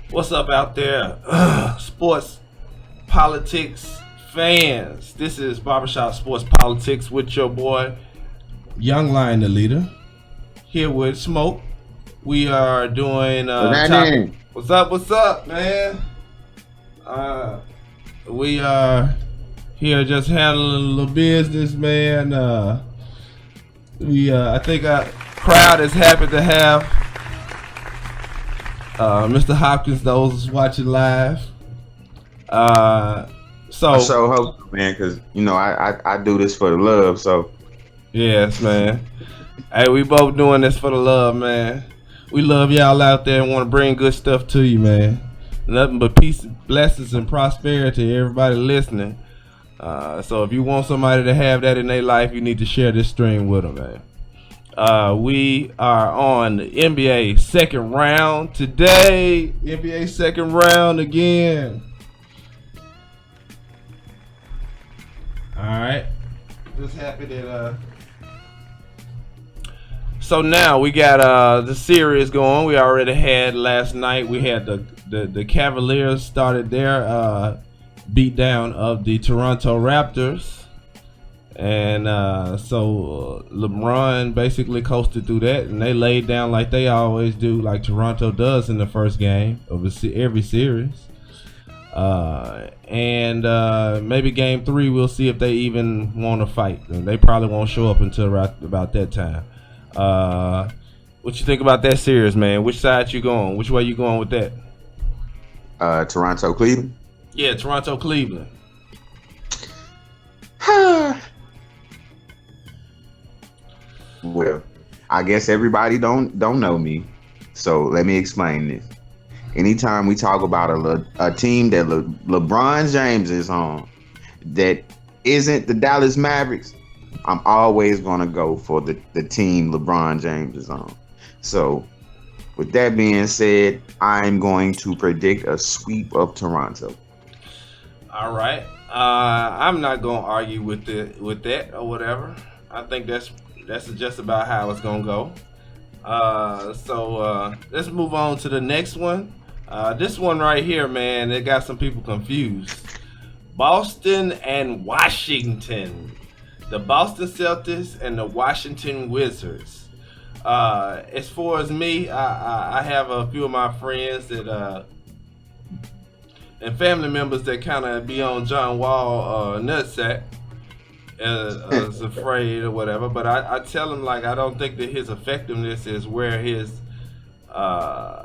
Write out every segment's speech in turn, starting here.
What's up out there? Sports, politics, fans. This is Barbershop Sports Politics with your boy, Young Lion, the leader. here with Smoke. We are doing What's top. happening? What's up, man? We are here just handling a little business, man. I think our crowd is happy to have Mr. Hopkins, those watching live. I so hope, man, because I do this for the love. So Yes, man. Hey, we both doing this for the love, man. We love y'all out there and want to bring good stuff to you, man. Nothing but peace, blessings, and prosperity. Everybody listening. So if you want somebody to have that in their life, you need to share this stream with them, man. We are on the NBA second round today. NBA second round again. All right. Just happy that So now we got the series going. We already had last night. We had the Cavaliers started their beat down of the Toronto Raptors, and so LeBron basically coasted through that, and they laid down like they always do, like Toronto does in the first game of every series. And maybe game 3 we'll see if they even want to fight, and they probably won't show up until right about that time. What you think about that series, man? Which side you going? Which way you going with that? Toronto, Cleveland. Yeah, Toronto, Cleveland. Well, I guess everybody don't know me, so let me explain this. Anytime we talk about a team that LeBron James is on, that isn't the Dallas Mavericks, I'm always going to go for the team LeBron James is on. So, with that being said, I'm going to predict a sweep of Toronto. All right. I'm not going to argue with that or whatever. I think that's just about how it's going to go. So let's move on to the next one. This one right here, man, it got some people confused. Boston and Washington. The Boston Celtics and the Washington Wizards. As far as me, I have a few of my friends that and family members that kind of be on John Wall nutsack, is afraid or whatever. But I tell him, like, I don't think that his effectiveness is where his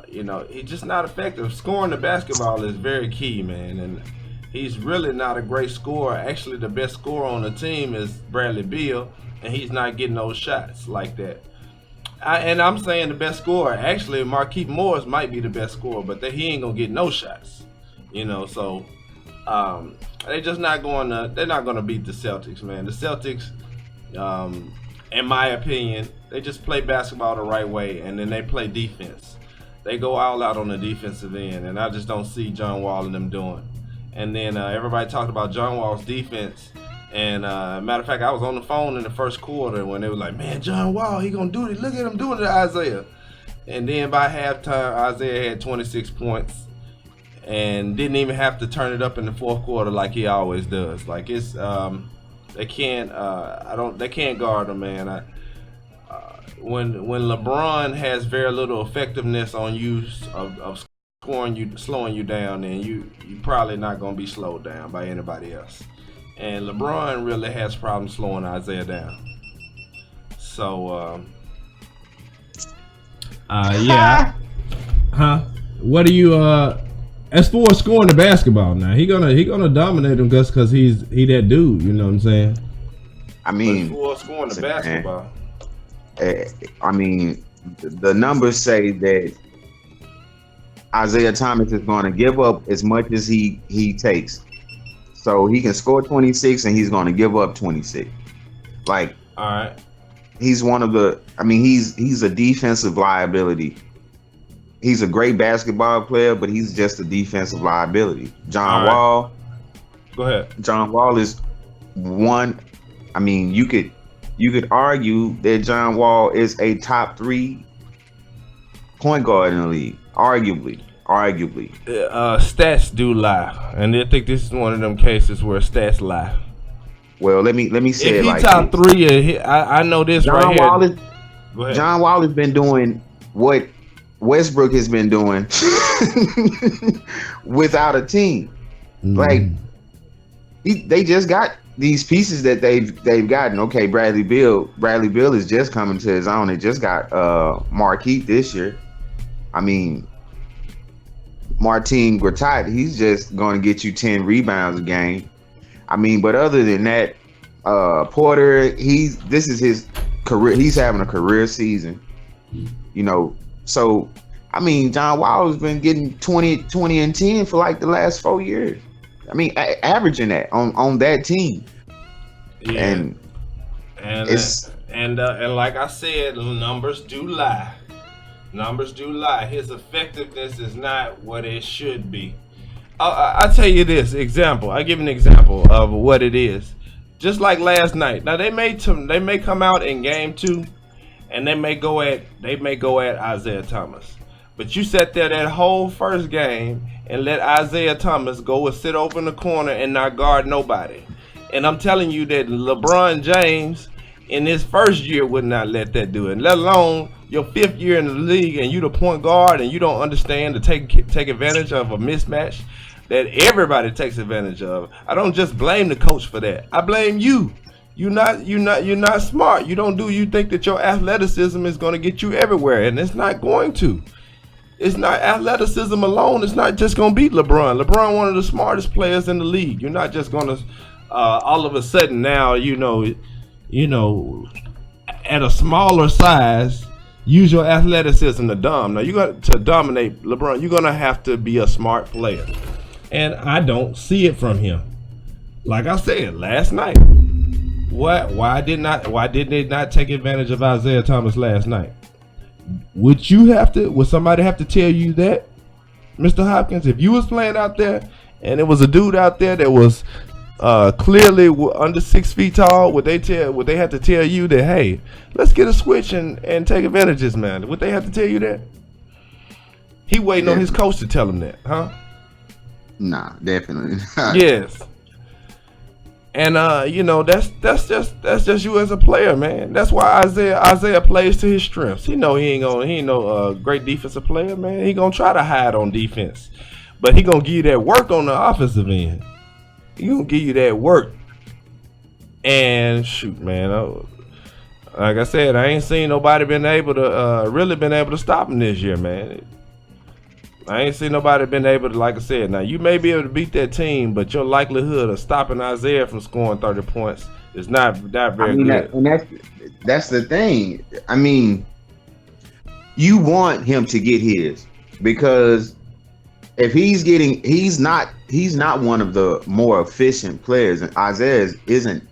he's just not effective. Scoring the basketball is very key, man, and he's really not a great scorer. Actually, the best scorer on the team is Bradley Beal, and he's not getting those shots like that. I'm saying the best scorer, actually, Markieff Morris might be the best scorer, but he ain't gonna get no shots. So they're just not going to. They're not going to beat the Celtics, man. The Celtics, in my opinion, they just play basketball the right way, and then they play defense. They go all out on the defensive end, and I just don't see John Wall and them doing. And then everybody talked about John Wall's defense. And matter of fact, I was on the phone in the first quarter when they were like, man, John Wall, he going to do it. Look at him doing it to Isaiah. And then by halftime, Isaiah had 26 points and didn't even have to turn it up in the fourth quarter like he always does. Like, it's they can't guard him, man. When LeBron has very little effectiveness on use of slowing you down, then you probably not gonna be slowed down by anybody else. And LeBron really has problems slowing Isaiah down. So yeah. What do you as far as scoring the basketball now? He gonna dominate him just because he that dude. You know what I'm saying? I mean, as far as scoring the basketball, I mean, the numbers say that Isaiah Thomas is going to give up as much as he takes. So he can score 26 and he's going to give up 26. Like, all right. He's one of the, I mean, he's a defensive liability. He's a great basketball player, but he's just a defensive liability. John Wall. Go ahead. John Wall is one. I mean, you could argue that John Wall is a top 3 point guard in the league. Arguably. arguably. Stats do lie, and I think this is one of them cases where stats lie. Well, let me say If it he like top this. 3, I know this right here. Go ahead. John Wall has been doing what Westbrook has been doing without a team. Like they just got these pieces that they've gotten. Okay, Bradley Beal is just coming to his own. They just got Markieff this year. I mean, Martin Gortat, he's just going to get you 10 rebounds a game. I mean, but other than that, Porter, this is his career. He's having a career season, you know. So, I mean, John Wall has been getting 20 and 10 for like the last 4 years. I mean, averaging that on that team. Yeah. And like I said, numbers do lie. Numbers do lie. His effectiveness is not what it should be. I'll tell you this example. I give an example of what it is. Just like last night. Now they may come out in game 2, and they may go at Isaiah Thomas. But you sat there that whole first game and let Isaiah Thomas go and sit over in the corner and not guard nobody. And I'm telling you that LeBron James in his first year would not let that do it. Let alone your 5th year in the league and you the point guard and you don't understand to take advantage of a mismatch that everybody takes advantage of. I don't just blame the coach for that. I blame you. You're not smart. You think that your athleticism is going to get you everywhere, and it's not going to. It's not athleticism alone. It's not just going to beat LeBron. LeBron, one of the smartest players in the league. You're not just going to all of a sudden now, you know, at a smaller size, use your athleticism to dominate LeBron. You're going to have to be a smart player. And I don't see it from him. Like I said last night, why did they not take advantage of Isaiah Thomas last night? Would somebody have to tell you that, Mr. Hopkins? If you was playing out there and it was a dude out there that was clearly under 6 feet tall, would they have to tell you that, hey, let's get a switch and take advantage of this man? Would they have to tell you that? He waiting on his coach to tell him that, huh? Nah, definitely not. Yes. And that's just you as a player, man. That's why Isaiah plays to his strengths. He ain't no great defensive player, man. He gonna try to hide on defense, but he gonna give you that work on the offensive end. He gonna give you that work. And shoot, man, like I said, I ain't seen nobody really been able to stop him this year, man. I ain't seen nobody been able to, like I said, now you may be able to beat that team, but your likelihood of stopping Isaiah from scoring 30 points is not very good. And that's the thing. I mean, you want him to get his, because if he's not one of the more efficient players, and Isaiah isn't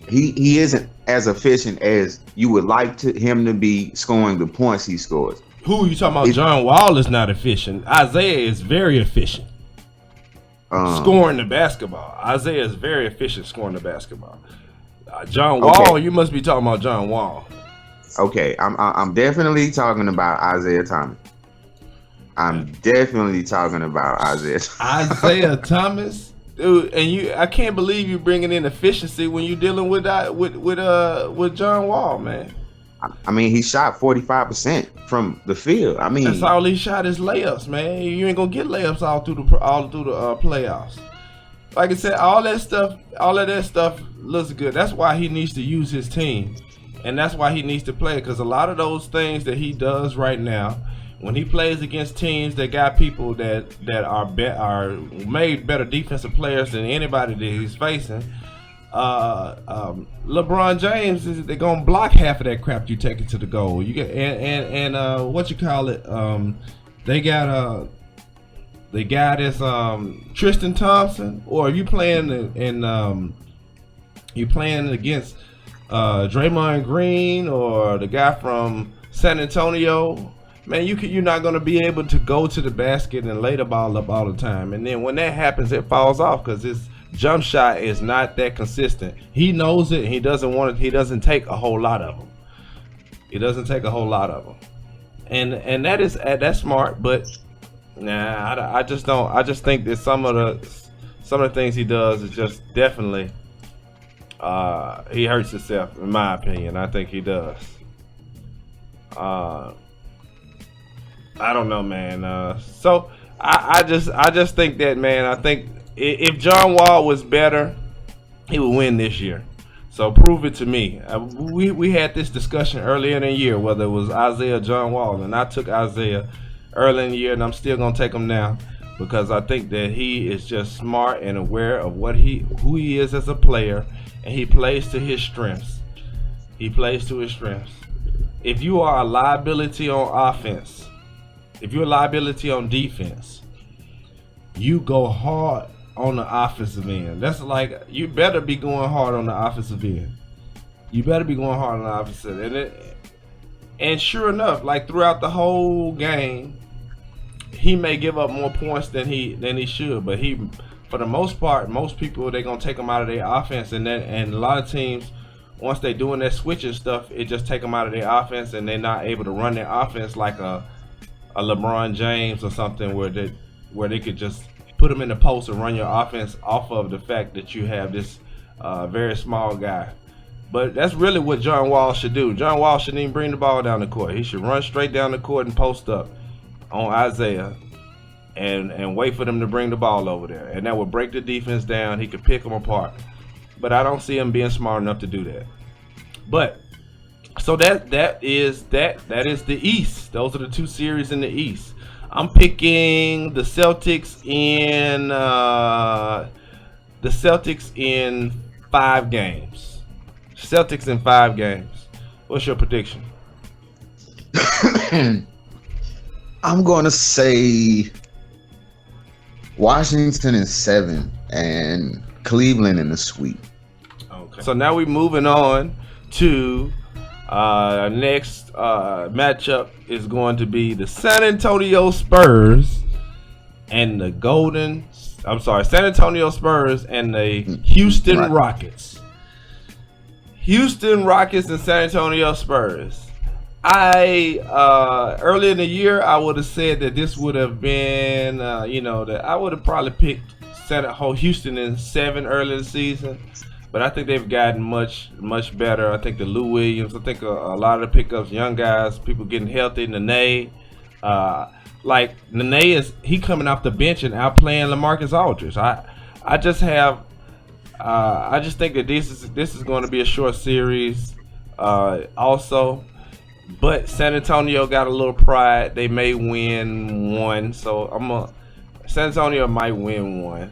he isn't as efficient as you would like him to be scoring the points he scores. Who are you talking about? John Wall is not efficient. Isaiah is very efficient scoring the basketball. Isaiah is very efficient scoring the basketball. John Wall, okay. You must be talking about John Wall. Okay, I'm definitely talking about Isaiah Thomas. I'm definitely talking about Isaiah. Isaiah Thomas, dude, and I can't believe you bringing in efficiency when you're dealing with John Wall, man. I mean, he shot 45% from the field. I mean, that's all he shot is layups, man. You ain't gonna get layups all through the playoffs. Like I said, all of that stuff looks good. That's why he needs to use his team, and that's why he needs to play. Because a lot of those things that he does right now, when he plays against teams that got people that are made better defensive players than anybody that he's facing. LeBron James they're gonna block half of that crap you take it to the goal. You get and what you call it? They got this Tristan Thompson, or if you playing you playing against Draymond Green or the guy from San Antonio. Man, you're not gonna be able to go to the basket and lay the ball up all the time. And then when that happens, it falls off because his jump shot is not that consistent. He knows it. He doesn't want it. He doesn't take a whole lot of them. and that's smart. But nah, I just don't. I just think that some of the things he does is just definitely he hurts himself, in my opinion. I think he does. I don't know, man. So I just think that, man. I think if John Wall was better, he would win this year. So prove it to me. We had this discussion earlier in the year whether it was Isaiah or John Wall, and I took Isaiah early in the year, and I'm still gonna take him now because I think that he is just smart and aware of who he is as a player, and he plays to his strengths. He plays to his strengths. If you are a liability on offense, if you're a liability on defense, you go hard on the offensive end. That's like, you better be going hard on the offensive end. You better be going hard on the offensive end. And sure enough, like throughout the whole game, he may give up more points than he should, but for the most part, most people, they're gonna take him out of their offense, and a lot of teams, once they're doing that switching stuff, it just take them out of their offense, and they're not able to run their offense like a LeBron James or something where they could just put them in the post and run your offense off of the fact that you have this very small guy. But that's really what John Wall should do. John Wall shouldn't even bring the ball down the court. He should run straight down the court and post up on Isaiah and wait for them to bring the ball over there. And that would break the defense down. He could pick them apart. But I don't see him being smart enough to do that. But so that is the East. Those are the two series in the East. I'm picking the Celtics in 5 games. Celtics in 5 games. What's your prediction? I'm going to say Washington in 7 and Cleveland in the sweep. Okay. So now we're moving on to next matchup is going to be the San Antonio Spurs and the San Antonio Spurs and the Houston Rockets. Houston Rockets and San Antonio Spurs. Early in the year, I would have said that this would have been, that I would have probably picked Houston in 7 early in the season. But I think they've gotten much better. I think the Lou Williams, I think a lot of the pickups, young guys, people getting healthy. Nene, Nene he coming off the bench and outplaying LaMarcus Aldridge. I just think that this is going to be a short series. Also, but San Antonio got a little pride. They may win 1, so San Antonio might win 1.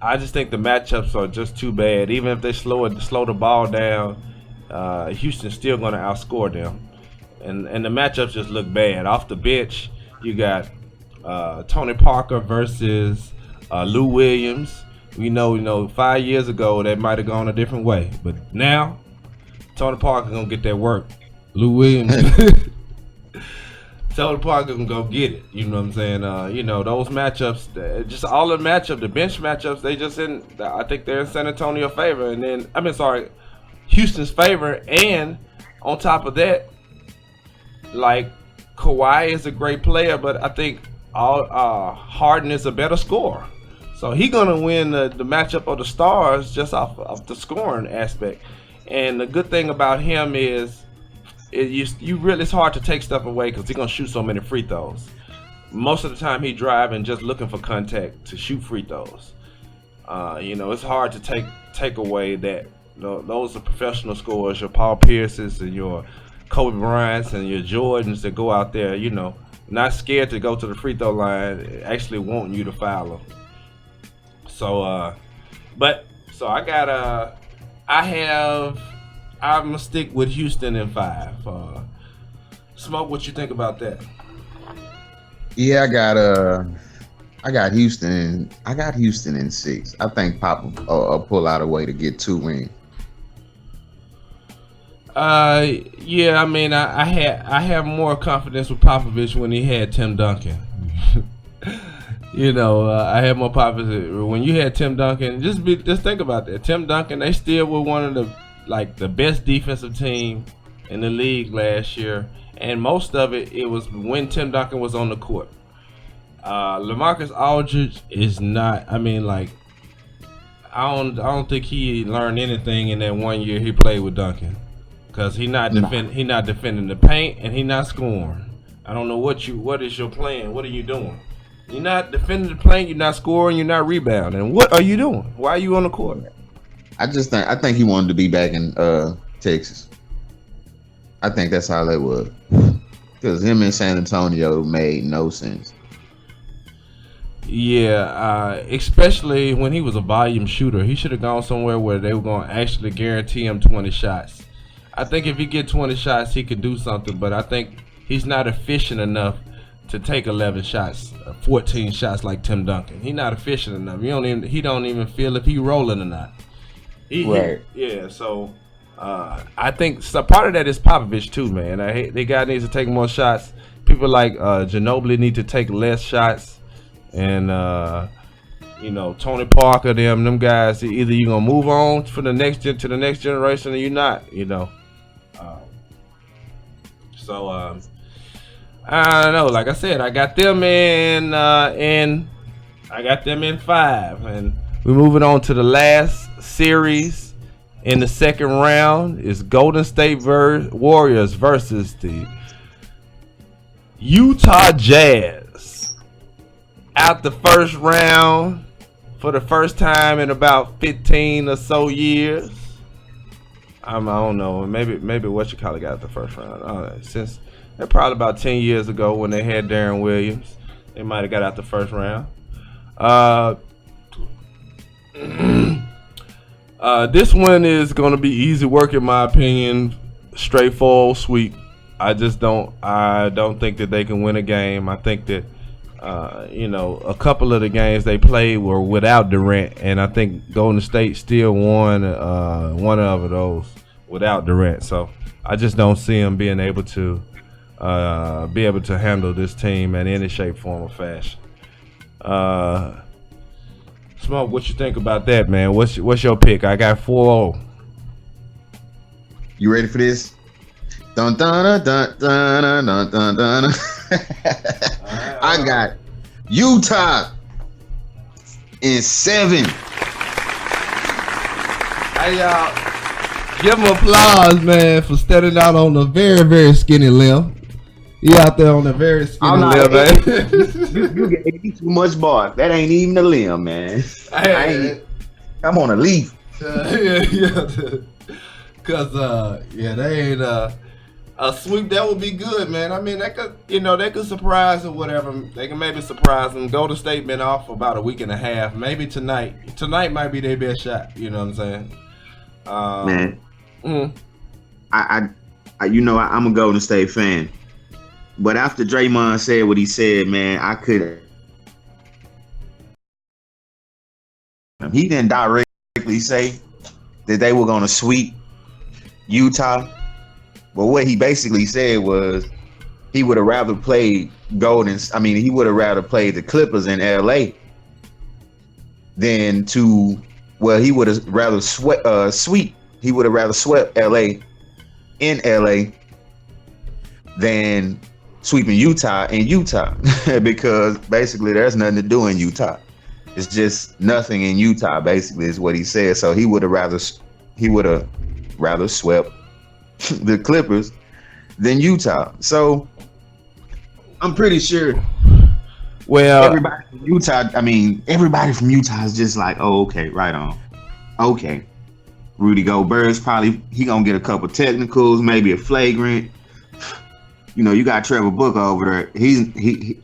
I just think the matchups are just too bad. Even if they slow the ball down, Houston's still going to outscore them. And the matchups just look bad. Off the bench, you got Tony Parker versus Lou Williams. We know 5 years ago that might have gone a different way. But now, Tony Parker going to get that work. Lou Williams. Tony Parker can go get it. You know what I'm saying? Those matchups, just all the matchups, the bench matchups, I think they're in San Antonio favor. And then, Houston's favor. And on top of that, like, Kawhi is a great player, but I think Harden is a better scorer. So he's going to win the matchup of the stars just off the scoring aspect. And the good thing about him is, it's hard to take stuff away because he's gonna shoot so many free throws. Most of the time he driving just looking for contact to shoot free throws. It's hard to take away that. Those are professional scorers, your Paul Pierces and your Kobe Bryants and your Jordans that go out there, not scared to go to the free throw line, actually wanting you to foul them. I'm gonna stick with Houston in 5. Smoke, what you think about that? Yeah, I got Houston. I got Houston in 6. I think Pop will pull out a way to get 2 wins. Yeah, I have more confidence with Popovich when he had Tim Duncan. I had more confidence when you had Tim Duncan. Just think about that. Tim Duncan, they still were one of the best defensive team in the league last year, and most of it was when Tim Duncan was on the court. LaMarcus Aldridge is not. I mean, like, I don't think he learned anything in that 1 year he played with Duncan, because he not defending the paint and he not scoring. I don't know what is your plan? What are you doing? You're not defending the paint. You're not scoring. You're not rebounding. What are you doing? Why are you on the court? I think he wanted to be back in Texas. I think that's how that was, because him in San Antonio made no sense. Yeah, especially when he was a volume shooter. He should have gone somewhere where they were going to actually guarantee him 20 shots. I think if he get 20 shots, he could do something, but I think he's not efficient enough to take 11 shots, 14 shots like Tim Duncan. He's not efficient enough. He don't even feel if he rolling or not. So I think part of that is Popovich too, man. The guy needs to take more shots. People like Ginobili need to take less shots. And Tony Parker, them guys, either you're gonna move on for the next generation or you're not, I don't know. Like I said, I got them in 5, and we're moving on to the last series in the second round. Is Golden State Warriors versus the Utah Jazz. Out the first round for the first time in about 15 or so years. I don't know. Maybe what you call it got the first round. I don't know. Since they're probably about 10 years ago when they had Darren Williams, they might have got out the first round. This one is going to be easy work in my opinion. Straightforward sweep. I don't think that they can win a game. I think that a couple of the games they played were without Durant, and I think Golden State still won one of those without Durant. So I just don't see them being able to handle this team in any shape, form, or fashion. Smoke, what you think about that, man? What's your pick? I got 4-0. You ready for this? Dun dun dun dun dun dun dun dun. I got Utah in 7. Hey y'all, give him applause, man, for standing out on a very, very skinny limb. He out there on a very skinny limb, man. You gave me too much bar. That ain't even a limb, man. I'm on a leaf. Cause they ain't a sweep that would be good, man. I mean, they could surprise or whatever. They can maybe surprise them. Golden State been off for about a week and a half. Maybe tonight. Tonight might be their best shot. You know what I'm saying? Man, I'm a Golden State fan, but after Draymond said what he said, man, I couldn't. He didn't directly say that they were gonna sweep Utah. But what he basically said was he would have rather played he would have rather played the Clippers in LA than he would have rather sweep. He would have rather swept LA in LA than sweeping Utah in Utah because basically there's nothing to do in Utah. It's just nothing in Utah, basically, is what he said. So he would have rather swept the Clippers than Utah. So I'm pretty sure everybody from Utah is just like, oh, okay, right on. Okay. Rudy Gobert's probably gonna get a couple technicals, maybe a flagrant. You got Trevor Booker over there. He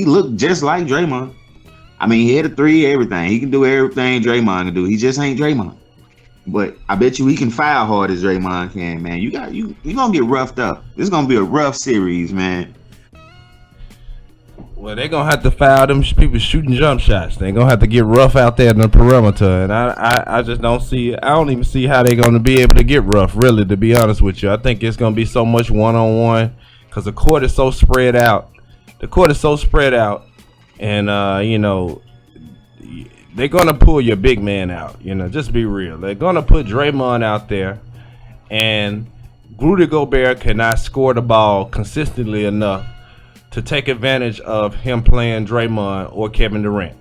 looked just like Draymond. I mean, he hit a 3, everything. He can do everything Draymond can do. He just ain't Draymond. But I bet you he can foul hard as Draymond can, man. You gonna get roughed up. This is gonna be a rough series, man. Well, they're gonna have to foul them people shooting jump shots. They're gonna have to get rough out there in the perimeter, and I just don't see. I don't even see how they're gonna be able to get rough. Really, to be honest with you, I think it's gonna be so much 1-on-1 because the court is so spread out. And they're gonna pull your big man out. Just be real. They're gonna put Draymond out there, and Rudy Gobert cannot score the ball consistently enough to take advantage of him playing Draymond or Kevin Durant.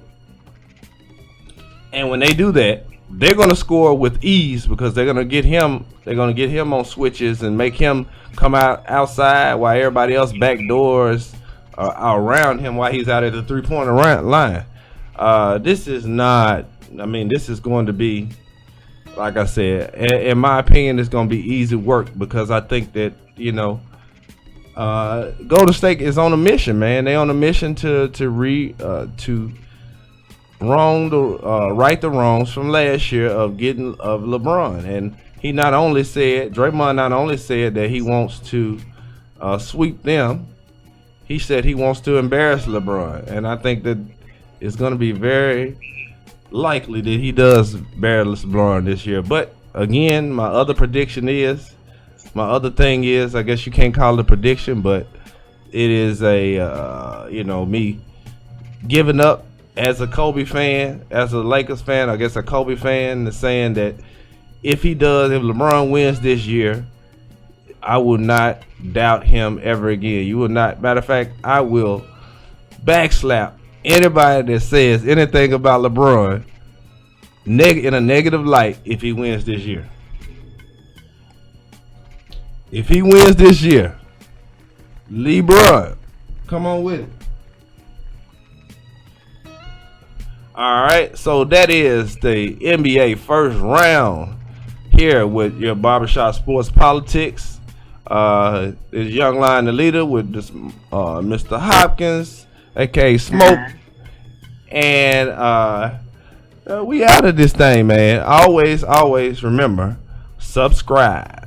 And when they do that, they're going to score with ease because they're going to get him. They're going to get him on switches and make him come outside while everybody else backdoors around him while he's out at the three-pointer line. This is not. I mean, this is going to be, like I said, in my opinion, it's going to be easy work because I think that Golden State is on a mission, man. They're on a mission to right the wrongs from last year of LeBron. And Draymond not only said that he wants to sweep them, he said he wants to embarrass LeBron. And I think that it's going to be very likely that he does embarrass LeBron this year. But again, my other thing is, I guess you can't call it a prediction, but it is me giving up as a Kobe fan, as a Lakers fan, I guess a Kobe fan, is saying that if LeBron wins this year, I will not doubt him ever again. You will not. Matter of fact, I will backslap anybody that says anything about LeBron in a negative light if he wins this year. If he wins this year, LeBron, come on with it. All right, so that is the NBA first round here with your Barbershop Sports Politics. Is Young Lion the leader with this Mr. Hopkins, aka Smoke, and we out of this thing, man. Always remember, subscribe.